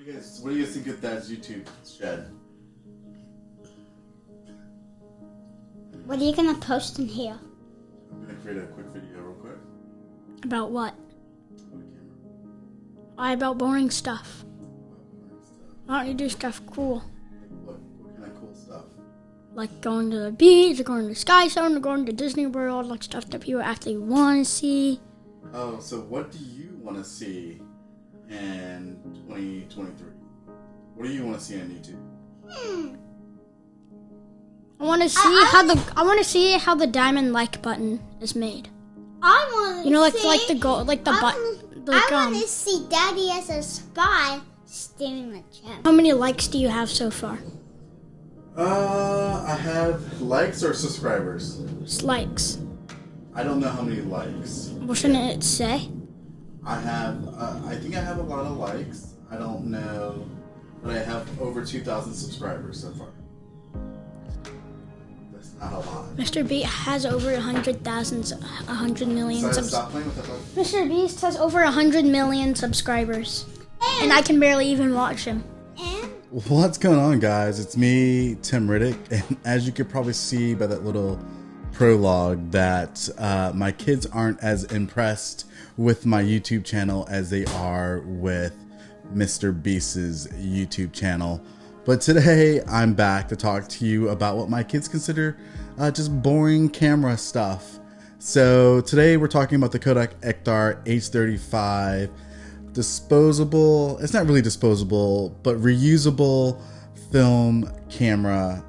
What do you guys think of that YouTube shed? What are you gonna post in here? I'm gonna create a quick video real quick. About what? On the camera. Why about boring stuff? Why don't you do stuff cool? What kind of cool stuff? Like going to the beach, or going to Sky Zone, or going to Disney World, like stuff that people actually want to see. Oh, so what do you want to see in 2023? What do you want to see on YouTube? I want to see how the diamond like button is made. I want to like the gold, like the button. I want to see Daddy as a spy stealing the gem. How many likes do you have so far? I have likes or subscribers. It's likes. I don't know how many likes. What shouldn't it say? I think I have a lot of likes. I don't know, but I have over 2,000 subscribers so far. That's not a lot. Mr. Beast has over 100 million Stop playing with that button. Mr. Beast has over 100 million subscribers. And I can barely even watch him. What's going on, guys? It's me, Tim Riddick, and as you could probably see by that little prologue that my kids aren't as impressed with my YouTube channel as they are with Mr. Beast's YouTube channel. But today I'm back to talk to you about what my kids consider just boring camera stuff. So today we're talking about the Kodak Ektar H35 disposable, it's not really disposable, but reusable film camera.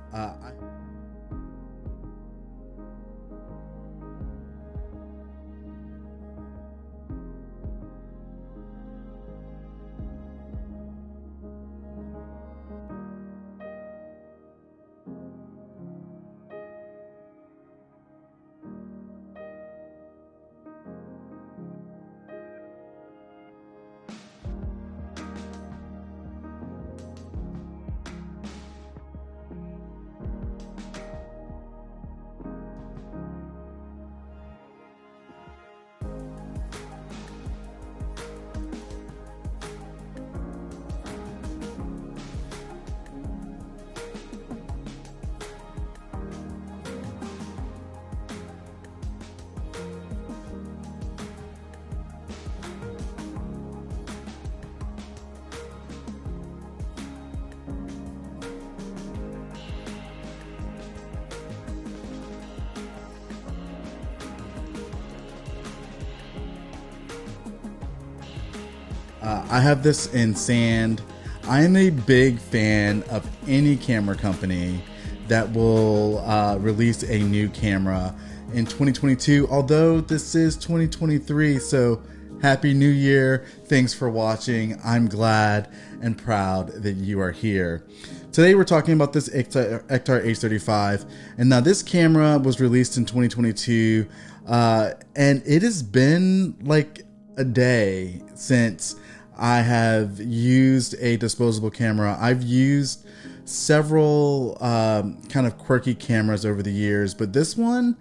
I have this in sand. I am a big fan of any camera company that will release a new camera in 2022, although this is 2023, so Happy New Year. Thanks for watching. I'm glad and proud that you are here. Today we're talking about this Ektar H35, and now this camera was released in 2022, and it has been like a day since I have used a disposable camera. I've used several kind of quirky cameras over the years, but this one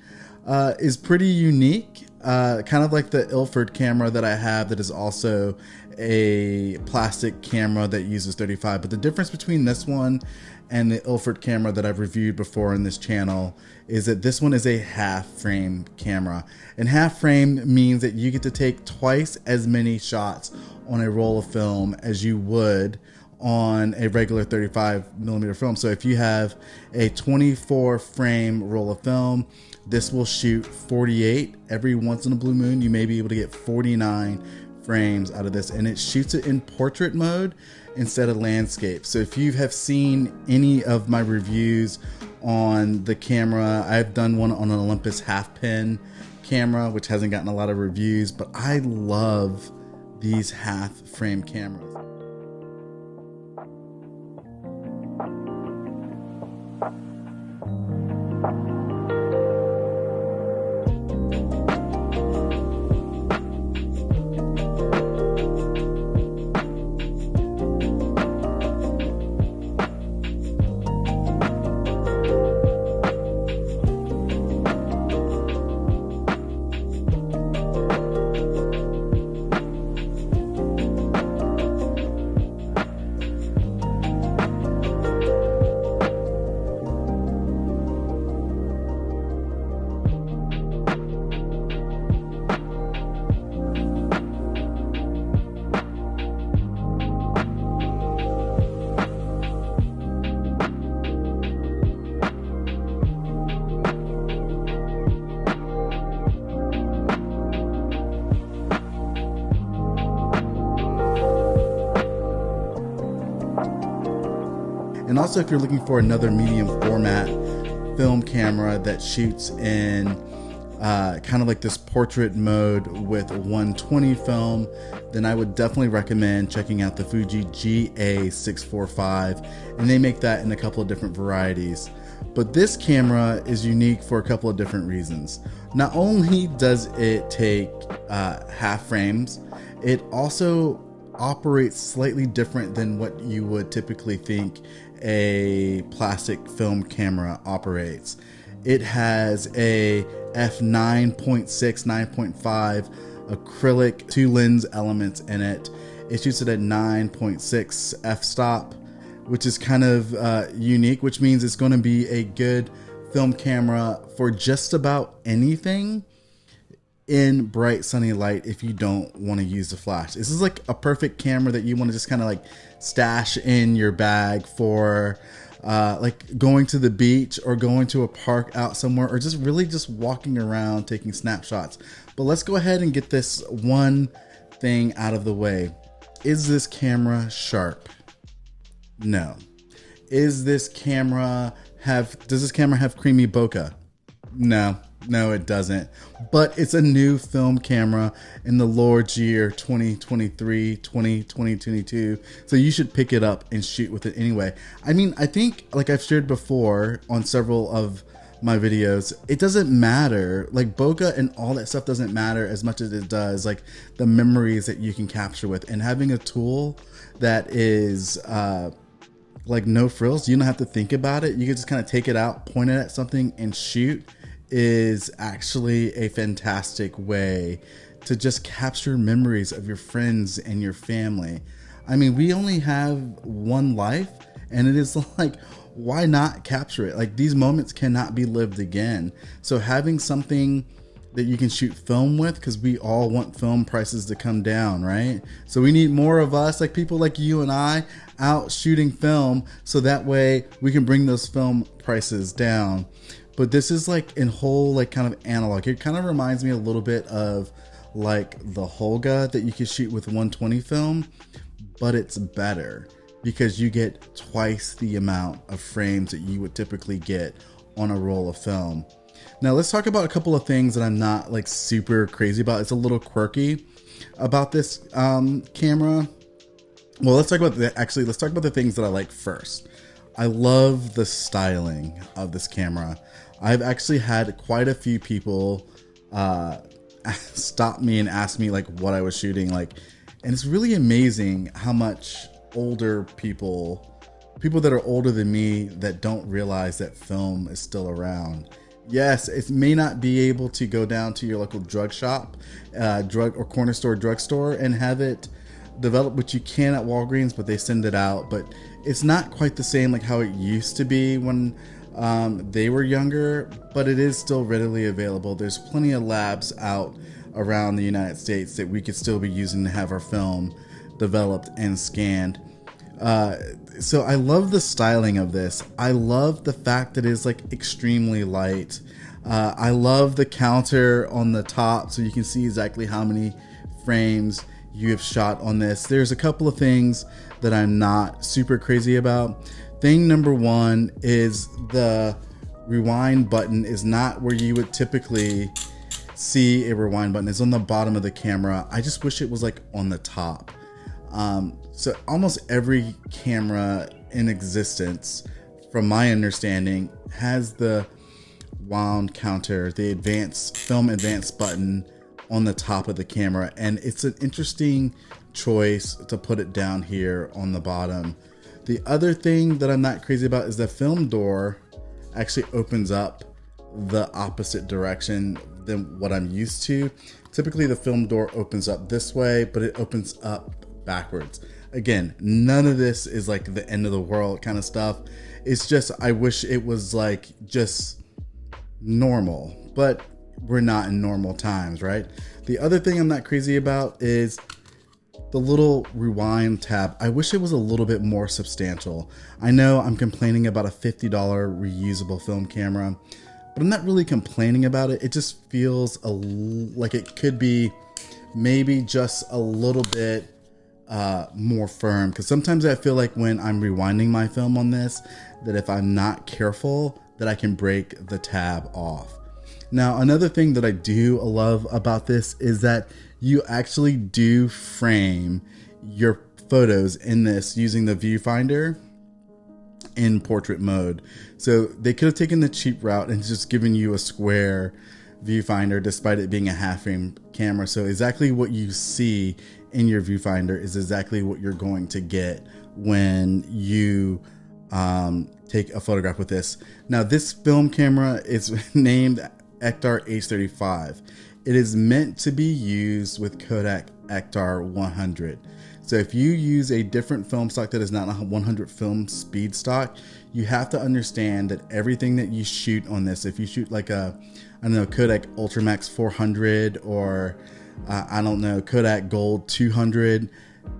is pretty unique. Kind of like the Ilford camera that I have that is also a plastic camera that uses 35. But the difference between this one and the Ilford camera that I've reviewed before in this channel is that this one is a half frame camera. And half frame means that you get to take twice as many shots on a roll of film as you would on a regular 35mm film. So if you have a 24 frame roll of film, this will shoot 48. Every once in a blue moon, you may be able to get 49 frames out of this, and it shoots it in portrait mode instead of landscape. So if you have seen any of my reviews on the camera, I've done one on an Olympus half pin camera, which hasn't gotten a lot of reviews, but I love these half frame cameras. And also if you're looking for another medium format film camera that shoots in kind of like this portrait mode with 120 film, then I would definitely recommend checking out the Fuji GA645, and they make that in a couple of different varieties. But this camera is unique for a couple of different reasons. Not only does it take half frames, it also operates slightly different than what you would typically think a plastic film camera operates. It has a f9.6, 9.5 acrylic 2 lens elements in it. It shoots it at 9.6 f-stop, which is kind of unique, which means it's going to be a good film camera for just about anything in bright sunny light if you don't want to use the flash. This is like a perfect camera that you want to just kind of like stash in your bag for like going to the beach or going to a park out somewhere, or just really just walking around taking snapshots. But let's go ahead and get this one thing out of the way. Is this camera sharp? No. Does this camera have creamy bokeh? No, it doesn't. But it's a new film camera in the Lord's year 2022. So you should pick it up and shoot with it anyway. I mean, I think, like I've shared before on several of my videos, it doesn't matter. Like bokeh and all that stuff doesn't matter as much as it does like the memories that you can capture with. And having a tool that is like no frills, you don't have to think about it. You can just kind of take it out, point it at something, and shoot, is actually a fantastic way to just capture memories of your friends and your family. I mean, we only have one life, and it is like, why not capture it? Like, these moments cannot be lived again. So having something that you can shoot film with, because we all want film prices to come down, right? So we need more of us, like people like you and I, out shooting film, so that way we can bring those film prices down. But this is like in whole, like kind of analog. It kind of reminds me a little bit of like the Holga that you can shoot with 120 film, but it's better because you get twice the amount of frames that you would typically get on a roll of film. Now let's talk about a couple of things that I'm not like super crazy about. It's a little quirky about this camera. Well, let's talk about the things that I like first. I love the styling of this camera. I've actually had quite a few people stop me and ask me like what I was shooting, like, and it's really amazing how much older people that are older than me that don't realize that film is still around. Yes, it may not be able to go down to your local drug shop, drug or corner store, drugstore, and have it developed, which you can at Walgreens, but they send it out. But it's not quite the same like how it used to be when they were younger, but it is still readily available. There's plenty of labs out around the United States that we could still be using to have our film developed and scanned. So I love the styling of this. I love the fact that it's like extremely light. I love the counter on the top, so you can see exactly how many frames you have shot on this. There's a couple of things that I'm not super crazy about. Thing number one is the rewind button is not where you would typically see a rewind button. It's on the bottom of the camera. I just wish it was like on the top. So almost every camera in existence, from my understanding, has the wound counter, the film advance button on the top of the camera. And it's an interesting choice to put it down here on the bottom. The other thing that I'm not crazy about is the film door actually opens up the opposite direction than what I'm used to. Typically the film door opens up this way, but it opens up backwards. Again, none of this is like the end of the world kind of stuff. It's just, I wish it was like just normal, but we're not in normal times, right? The other thing I'm not crazy about is the little rewind tab. I wish it was a little bit more substantial. I know I'm complaining about a $50 reusable film camera, but I'm not really complaining about it. It just feels like it could be maybe just a little bit more firm, because sometimes I feel like when I'm rewinding my film on this, that if I'm not careful, that I can break the tab off. Now, another thing that I do love about this is that you actually do frame your photos in this using the viewfinder in portrait mode. So they could have taken the cheap route and just given you a square viewfinder despite it being a half frame camera. So exactly what you see in your viewfinder is exactly what you're going to get when you take a photograph with this. Now, this film camera is named Ektar H35. It is meant to be used with Kodak Ektar 100. So if you use a different film stock that is not a 100 film speed stock, you have to understand that everything that you shoot on this, if you shoot like a, I don't know, Kodak Ultramax 400 or I don't know, Kodak Gold 200,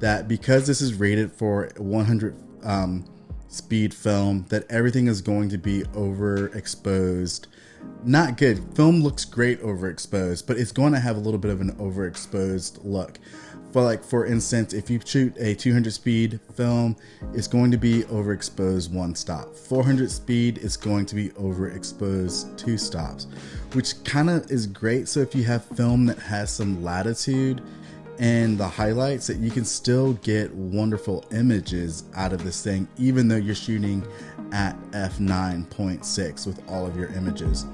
that because this is rated for 100 speed film, that everything is going to be overexposed. Not good. Film looks great overexposed, but it's going to have a little bit of an overexposed look. For instance, if you shoot a 200 speed film, it's going to be overexposed 1 stop. 400 speed is going to be overexposed 2 stops, which kind of is great. So if you have film that has some latitude and the highlights, that you can still get wonderful images out of this thing, even though you're shooting at f9.6 with all of your images.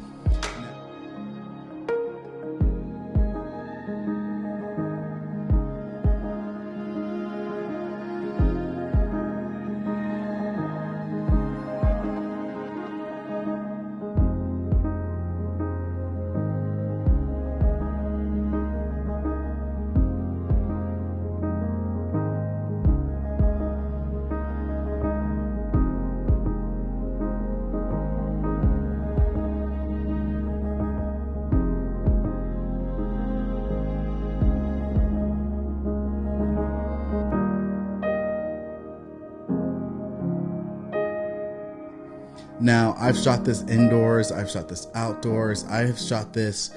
Now, I've shot this indoors, I've shot this outdoors, I have shot this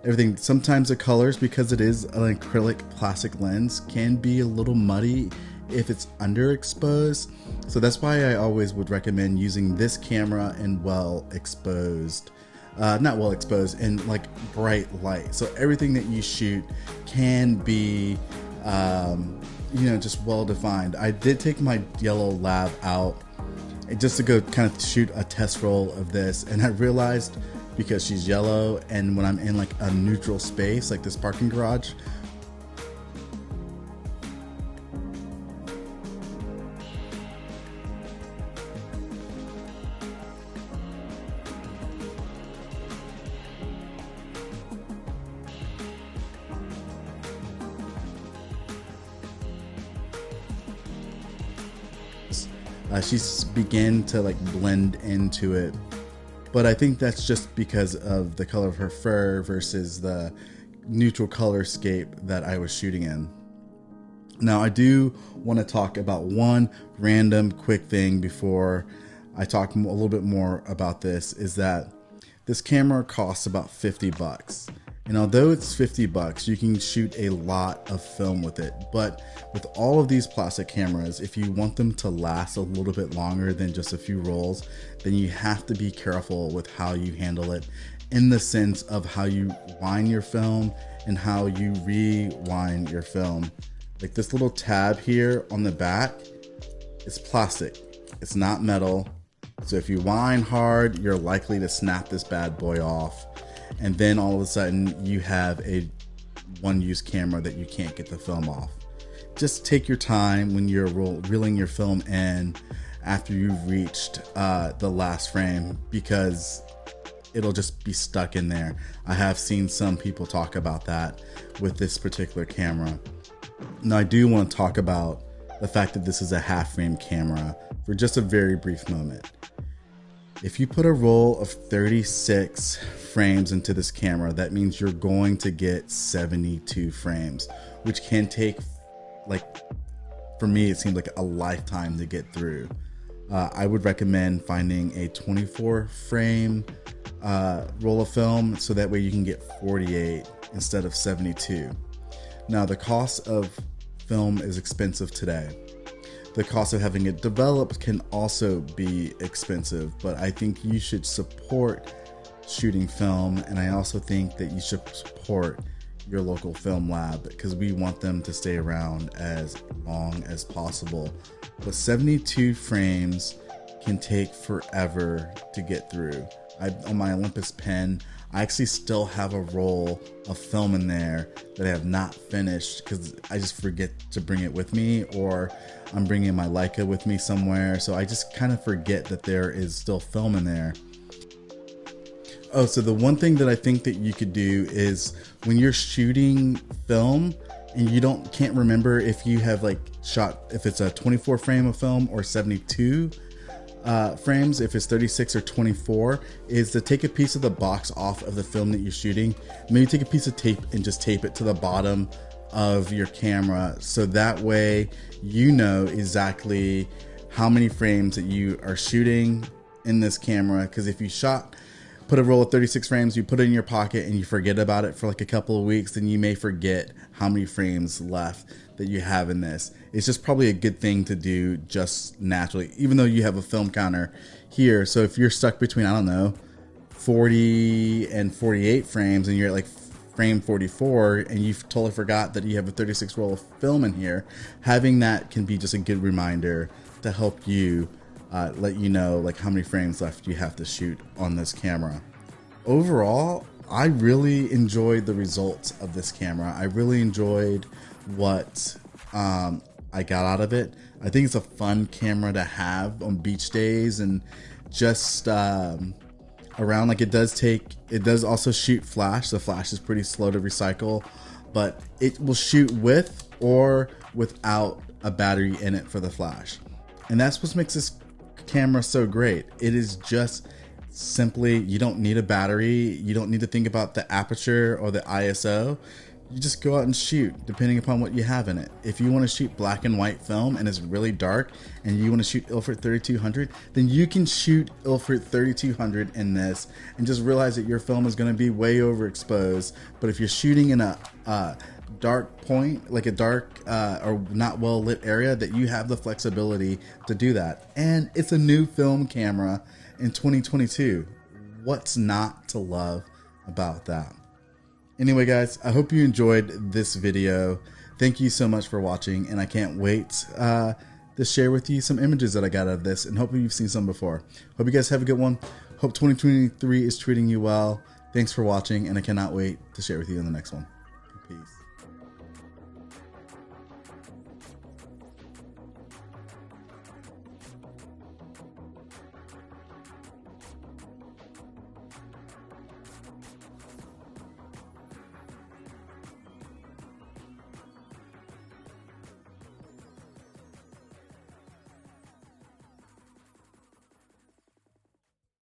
everything. Sometimes the colors, because it is an acrylic plastic lens, can be a little muddy if it's underexposed. So that's why I always would recommend using this camera in not well exposed, in like bright light. So everything that you shoot can be, just well defined. I did take my yellow lab out just to go kind of shoot a test roll of this, and I realized, because she's yellow, and when I'm in like a neutral space like this parking garage, she's began to like blend into it. But I think that's just because of the color of her fur versus the neutral color scape that I was shooting in. Now, I do want to talk about one random quick thing before I talk a little bit more about this, is that this camera costs about $50. And although it's $50, you can shoot a lot of film with it. But with all of these plastic cameras, if you want them to last a little bit longer than just a few rolls, then you have to be careful with how you handle it, in the sense of how you wind your film and how you rewind your film. Like this little tab here on the back, it's plastic. It's not metal. So if you wind hard, you're likely to snap this bad boy off. And then all of a sudden you have a one-use camera that you can't get the film off. Just take your time when you're reeling your film in after you've reached the last frame, because it'll just be stuck in there. I have seen some people talk about that with this particular camera. Now, I do want to talk about the fact that this is a half frame camera for just a very brief moment. If you put a roll of 36 frames into this camera, that means you're going to get 72 frames, which can take, like, for me, it seemed like a lifetime to get through. I would recommend finding a 24 frame roll of film, so that way you can get 48 instead of 72. Now, the cost of film is expensive today. The cost of having it developed can also be expensive, but I think you should support shooting film, and I also think that you should support your local film lab because we want them to stay around as long as possible. But 72 frames can take forever to get through. On my Olympus pen, I actually still have a roll of film in there that I have not finished because I just forget to bring it with me, or I'm bringing my Leica with me somewhere, so I just kind of forget that there is still film in there. Oh, so the one thing that I think that you could do is when you're shooting film and you can't remember if you have like shot, if it's a 24 frame of film or 72 frames, if it's 36 or 24, is to take a piece of the box off of the film that you're shooting. Maybe take a piece of tape and just tape it to the bottom of your camera, so that way you know exactly how many frames that you are shooting in this camera. Because if you put a roll of 36 frames, you put it in your pocket and you forget about it for like a couple of weeks, then you may forget how many frames left that you have in this. It's just probably a good thing to do just naturally, even though you have a film counter here. So if you're stuck between, I don't know, 40 and 48 frames and you're at like frame 44 and you've totally forgot that you have a 36 roll of film in here, having that can be just a good reminder to help you let you know like how many frames left you have to shoot on this camera. Overall, I really enjoyed the results of this camera. I really enjoyed what I got out of it. I think it's a fun camera to have on beach days and just around. Like it does also shoot flash. The flash is pretty slow to recycle, but it will shoot with or without a battery in it for the flash. And that's what makes this camera so great. It is just simply, you don't need a battery. You don't need to think about the aperture or the ISO. You just go out and shoot depending upon what you have in it. If you want to shoot black and white film and it's really dark and you want to shoot Ilford 3200, then you can shoot Ilford 3200 in this and just realize that your film is going to be way overexposed. But if you're shooting in a dark point, like a dark or not well lit area, that you have the flexibility to do that. And it's a new film camera in 2022. What's not to love about that? Anyway, guys, I hope you enjoyed this video. Thank you so much for watching, and I can't wait to share with you some images that I got out of this, and hopefully you've seen some before. Hope you guys have a good one. Hope 2023 is treating you well. Thanks for watching, and I cannot wait to share with you in the next one. Peace.